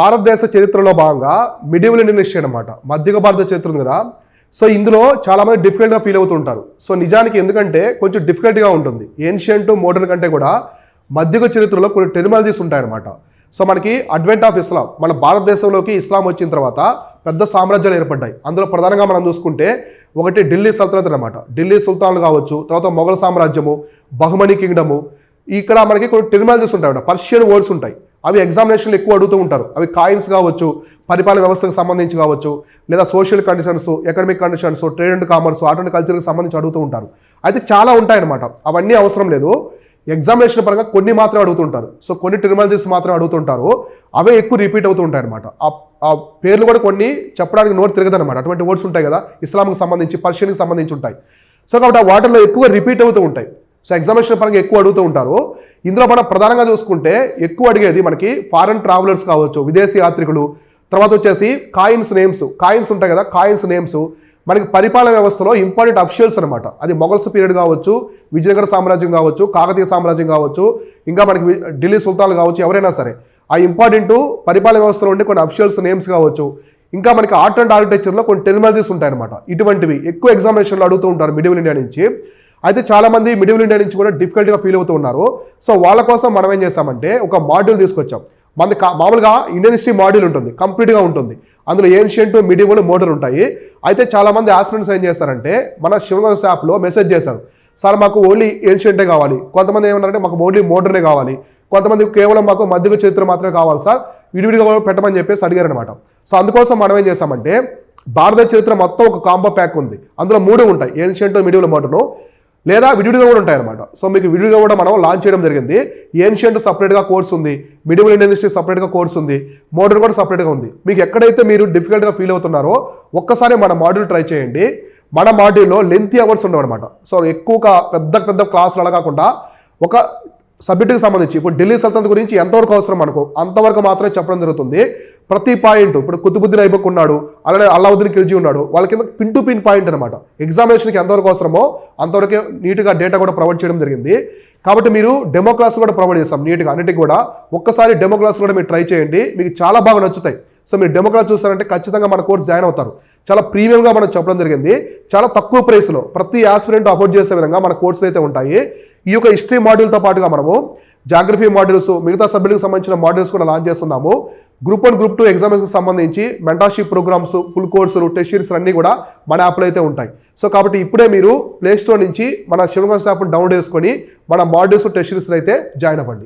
భారతదేశ చరిత్రలో భాగంగా మిడివల్ ఇండియన్ హిస్టరీ అనమాట. మధ్య భారత చరిత్ర ఉంది కదా, సో ఇందులో చాలామంది డిఫికల్ట్గా ఫీల్ అవుతుంటారు. సో నిజానికి ఎందుకంటే కొంచెం డిఫికల్ట్గా ఉంటుంది. ఏన్షియంట్ మోడర్న్ కంటే కూడా మధ్య చరిత్రలో కొన్ని టెర్మినాలజీస్ ఉంటాయన్నమాట. సో మనకి అడ్వెంట్ ఆఫ్ ఇస్లాం, మన భారతదేశంలోకి ఇస్లాం వచ్చిన తర్వాత పెద్ద సామ్రాజ్యాలు ఏర్పడ్డాయి. అందులో ప్రధానంగా మనం చూసుకుంటే ఒకటి ఢిల్లీ సల్తనత్ అనమాట. ఢిల్లీ సుల్తాన్లు కావచ్చు, తర్వాత మొఘల్ సామ్రాజ్యము, బహుమనీ కింగ్డము. ఇక్కడ మనకి కొన్ని టెర్మినాలజీస్ ఉంటాయి, పర్షియన్ వర్డ్స్ ఉంటాయి. అవి ఎగ్జామినేషన్లు ఎక్కువ అడుగుతూ ఉంటారు. అవి కాయిన్స్ కావచ్చు, పరిపాలన వ్యవస్థకు సంబంధించి కావచ్చు, లేదా social conditions, economic conditions, trade and commerce, art and కల్చర్కి సంబంధించి అడుగుతూ ఉంటారు. అయితే చాలా ఉంటాయన్నమాట. అవన్నీ అవసరం లేదు, ఎగ్జామినేషన్ పరంగా కొన్ని మాత్రమే అడుగుతుంటారు. సో కొన్ని టెర్మినాలజీస్ మాత్రమే అడుగుతుంటారు, అవే ఎక్కువ రిపీట్ అవుతూ ఉంటాయి అనమాట. ఆ పేర్లు కూడా కొన్ని చెప్పడానికి నోట్ తిరగదనమాట. అటువంటి వర్డ్స్ ఉంటాయి కదా, ఇస్లాంకి సంబంధించి, పర్షియన్కి సంబంధించి ఉంటాయి. సో కాబట్టి ఆ వాటిల్లో ఎక్కువ రిపీట్ అవుతూ ఉంటాయి. సో ఎగ్జామినేషన్ పరంగా ఎక్కువ అడుగుతూ ఉంటారు. ఇందులో మనం ప్రధానంగా చూసుకుంటే ఎక్కువ అడిగేది మనకి ఫారెన్ ట్రావెలర్స్ కావచ్చు, విదేశీ యాత్రికులు, తర్వాత వచ్చేసి కాయిన్స్ నేమ్స్, కాయిన్స్ ఉంటాయి కదా, కాయిన్స్ నేమ్స్ మనకి పరిపాలన వ్యవస్థలో ఇంపార్టెంట్ అఫిషియల్స్ అనమాట. అది మొఘల్స్ పీరియడ్ కావచ్చు, విజయనగర సామ్రాజ్యం కావచ్చు, కాకతీయ సామ్రాజ్యం కావచ్చు, ఇంకా మనకి ఢిల్లీ సుల్తాన్లు కావచ్చు, ఎవరైనా సరే ఆ ఇంపార్టెంట్ పరిపాలన వ్యవస్థలో ఉండే కొన్ని అఫిషియల్స్ నేమ్స్ కావచ్చు. ఇంకా మనకి ఆర్ట్ అండ్ ఆర్కిటెక్చర్లో కొన్ని టెర్మినాలజీస్ ఉంటాయన్నమాట. ఇటువంటివి ఎక్కువ ఎగ్జామినేషన్లో అడుగుతూ ఉంటారు మిడివల్ ఇండియా నుంచి. అయితే చాలామంది మిడివల్ ఇండియా నుంచి కూడా డిఫికల్ట్గా ఫీల్ అవుతూ ఉన్నారు. సో వాళ్ళ కోసం మనం ఏం చేస్తామంటే ఒక మాడ్యూల్ తీసుకొచ్చాం. మనది మామూలుగా ఇండియన్ హిస్టరీ మాడ్యూల్ ఉంటుంది, కంప్లీట్గా ఉంటుంది. అందులో ఏన్షియంట్, మిడివల్, మోడర్న్ ఉంటాయి. అయితే చాలామంది ఆస్పిరెంట్స్ ఏం చేస్తారంటే మన శివగంగ యాప్లో మెసేజ్ చేశారు, సార్ మాకు ఓన్లీ ఏన్షియంటే కావాలి. కొంతమంది ఏమన్నారంటే మాకు ఓన్లీ మోడర్నే కావాలి. కొంతమంది కేవలం మాకు మధ్య చరిత్ర మాత్రమే కావాలి సార్, విడివిడిగా పెట్టమని చెప్పేసి అడిగారనమాట. సో అందుకోసం మనం ఏం చేస్తామంటే భారత చరిత్ర మొత్తం ఒక కాంబో ప్యాక్ ఉంది. అందులో 3 ఉంటాయి, ఏన్షియంట్, మిడివల్, మోడర్న్, లేదా విడివిడిగా కూడా ఉంటాయి అనమాట. సో మీకు విడివిడిగా కూడా మనం లాంచ్ చేయడం జరిగింది. ఏన్షియంట్ సపరేట్గా కోర్స్ ఉంది, మిడివల్ ఇండియన్ హిస్టరీ సపరేట్గా కోర్స్ ఉంది, మోడర్న్ కూడా సపరేట్గా ఉంది. మీకు ఎక్కడైతే మీరు డిఫికల్ట్గా ఫీల్ అవుతున్నారో ఒక్కసారి మన మాడ్యూల్ ట్రై చేయండి. మన మాడ్యూల్లో లెంతీ అవర్స్ ఉండవు అనమాట. సో ఎక్కువగా పెద్ద క్లాసులు అలా కాకుండా ఒక సబ్జెక్టుకి సంబంధించి ఇప్పుడు ఢిల్లీ సల్తనత్ గురించి ఎంతవరకు అవసరం మనకు అంతవరకు మాత్రమే చెప్పడం జరుగుతుంది. ప్రతి పాయింట్, ఇప్పుడు కుతుబుద్దీన్ ఐబక్ ఉన్నాడు, అలానే అల్లావుద్దీన్ ఖిల్జీ ఉన్నాడు, వాళ్ళ కింద పిన్ టు పిన్ పాయింట్ అనమాట. ఎగ్జామినేషన్కి ఎంతవరకు అవసరమో అంతవరకే నీట్గా డేటా కూడా ప్రొవైడ్ చేయడం జరిగింది. కాబట్టి మీరు డెమో క్లాస్ కూడా ప్రొవైడ్ చేస్తాం నీట్గా అన్నిటికీ కూడా. ఒక్కసారి డెమో క్లాస్ కూడా మీరు ట్రై చేయండి, మీకు చాలా బాగా నచ్చుతాయి. సో మీరు డెమో క్లాస్ చూస్తారంటే ఖచ్చితంగా మన కోర్స్ జాయిన్ అవుతారు. చాలా ప్రీమియంగా మనం చెప్పడం జరిగింది, చాలా తక్కువ ప్రైస్లో ప్రతి ఆస్పిరెంట్ అఫోర్డ్ చేసే విధంగా మన కోర్సులు అయితే ఉంటాయి. ఈ యొక్క హిస్టరీ మాడ్యూల్తో పాటుగా మనము జాగ్రఫీ మాడ్యూల్స్, మిగతా సబ్జెక్టుకి సంబంధించిన మాడ్యూల్స్ కూడా లాంచ్ చేస్తున్నాము. గ్రూప్ 1, గ్రూప్ 2 ఎగ్జామ్స్కి సంబంధించి మెంటర్షిప్ ప్రోగ్రామ్స్, ఫుల్ కోర్సులు, టెస్ట్ సిరీస్ అన్నీ కూడా మన యాప్లో అయితే ఉంటాయి. సో కాబట్టి ఇప్పుడే మీరు ప్లేస్టోర్ నుంచి మన శివగంగ యాప్ను డౌన్లోడ్ చేసుకొని మన మాడ్యూల్స్, టెస్ట్ సిరీస్లు అయితే జాయిన్ అవ్వండి.